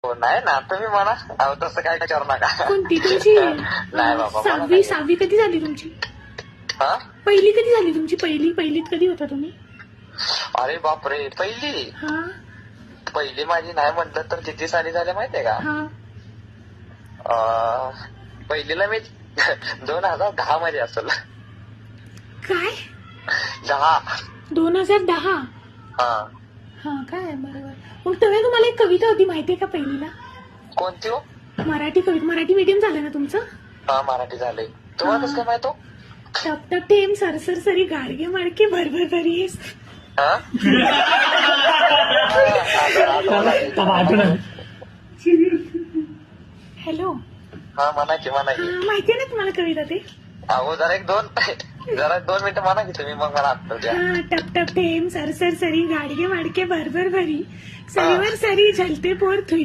हो नाही ना, तुम्ही म्हणा. अहो तसं काय करू नका. कोणती तुमची नाही बाबा, मला सहावी नाही. सहावी कधी झाली तुमची? हा? पहिली कधी झाली तुमची? पहिलीत कधी होता तुम्ही? अरे बापरे, पहिली हा पहिली माझी नाही म्हटलं तर किती साली झाले माहितीये का? हा पहिलीला मी 2010 मध्ये असेल. काय 10. 2010? हा. हा काय बरोबर. मग तेव्हा तुम्हाला एक कविता होती माहितीये का पहिलीला? कोणती हो? मराठी कविता. मराठी मीडियम झालं ना तुमचं? हा मराठी झालंय. तुम्हाला कसं काय माहित हो? टप टप टेम सरसर सरी गाडगे माडके भरभर भरीस. हा? हॅलो. हा म्हणा की म्हणा की. माहितीये ना तुम्हाला कविता ते? अहो जरा एक दोन मिनिटं म्हणा की तुम्ही, मग मला आठवू द्या. हा टप टप टेम सरसर सरी गाडगे माडके भरभर भरी सरीवर सरी झलते पोर थुई